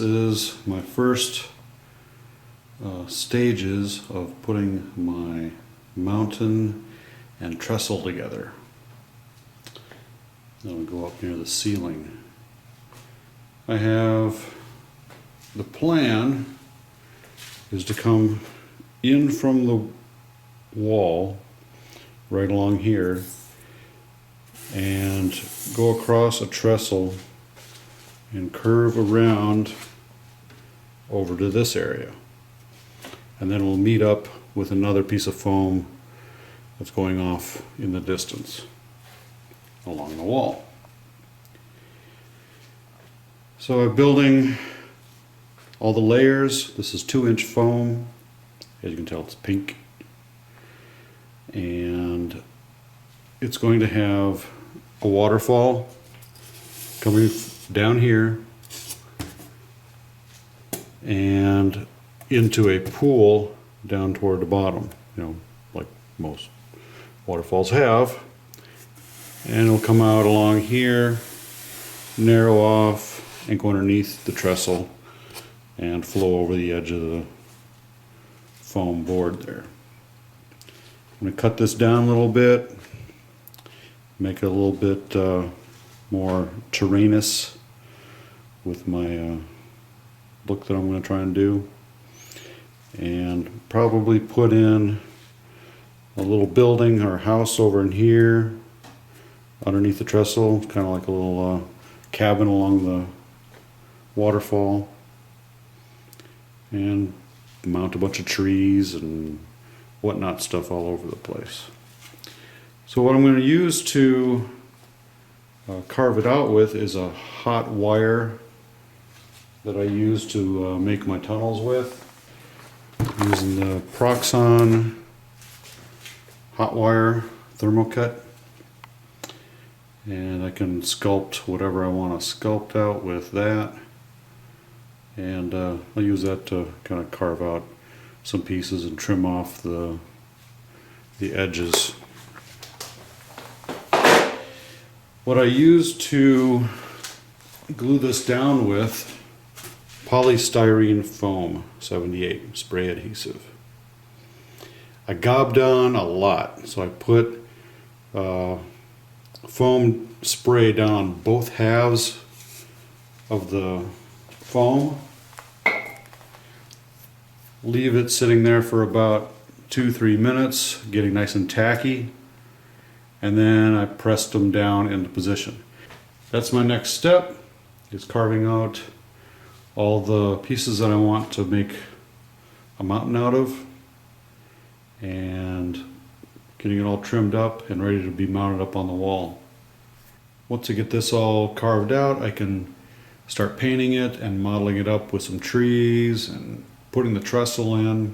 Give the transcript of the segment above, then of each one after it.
is my first stages of putting my mountain and trestle together. That'll go up near the ceiling. I have the plan is to come in from the wall right along here and go across a trestle and curve around over to this area, and then we'll meet up with another piece of foam that's going off in the distance along the wall. So I'm building all the layers. This is 2-inch foam. As you can tell, it's pink, and it's going to have a waterfall coming down here and into a pool down toward the bottom, like most waterfalls have, and it'll come out along here, narrow off, and go underneath the trestle and flow over the edge of the foam board there. I'm going to cut this down a little bit, make it a little bit more terrainous with my look that I'm going to try and do, and probably put in a little building or house over in here underneath the trestle, kind of like a little cabin along the waterfall, and mount a bunch of trees and whatnot stuff all over the place. So what I'm going to use to carve it out with is a hot wire that I use to make my tunnels with. I'm using the Proxxon hot wire thermocut, and I can sculpt whatever I want to sculpt out with that, and I'll use that to kind of carve out some pieces and trim off the edges. What I use to glue this down with, polystyrene foam 78 spray adhesive. I gobbed on a lot, so I put foam spray down on both halves of the foam, leave it sitting there for about 2-3 minutes, getting nice and tacky, and then I pressed them down into position. That's my next step, is carving out all the pieces that I want to make a mountain out of, and getting it all trimmed up and ready to be mounted up on the wall. Once I get this all carved out, I can start painting it and modeling it up with some trees and putting the trestle in,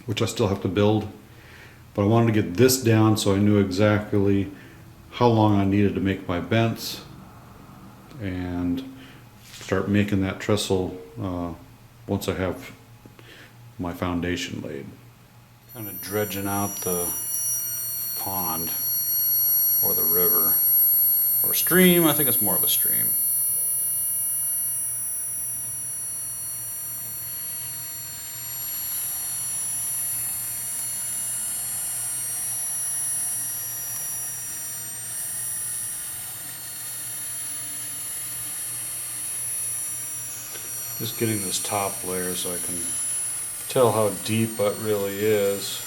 which I still have to build. But I wanted to get this down so I knew exactly how long I needed to make my bents and start making that trestle once I have my foundation laid. Kind of dredging out the pond or the river or stream. I think it's more of a stream. Just getting this top layer so I can tell how deep it really is.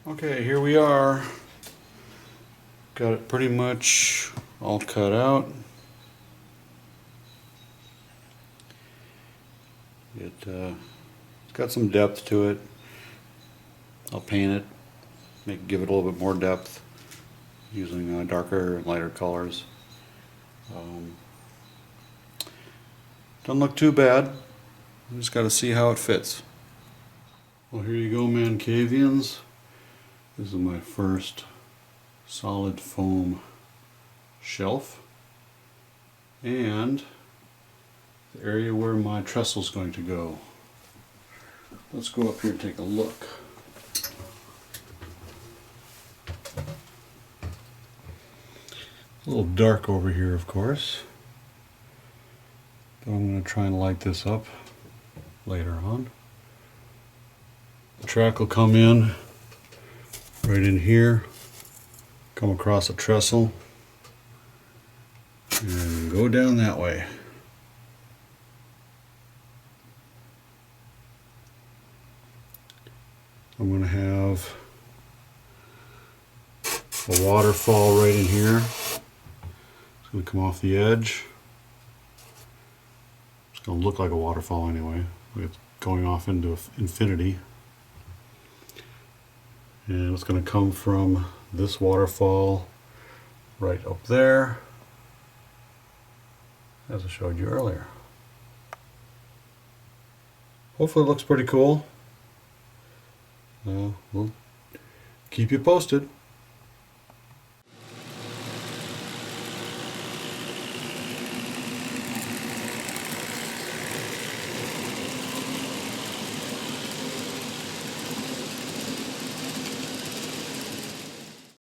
Okay, here we are. Got it pretty much all cut out. It's got some depth to it. I'll paint it, give it a little bit more depth using darker and lighter colors. Doesn't look too bad. We just got to see how it fits. Well, here you go, Mancavians. This is my first solid foam shelf, and the area where my trestle is going to go. Let's go up here and take a look. A little dark over here, of course, but I'm going to try and light this up later on. The track will come in right in here, come across a trestle, and go down that way. I'm going to have a waterfall right in here. It's going to come off the edge. It's going to look like a waterfall anyway. It's going off into infinity. And it's going to come from this waterfall right up there, as I showed you earlier. Hopefully it looks pretty cool. We'll keep you posted.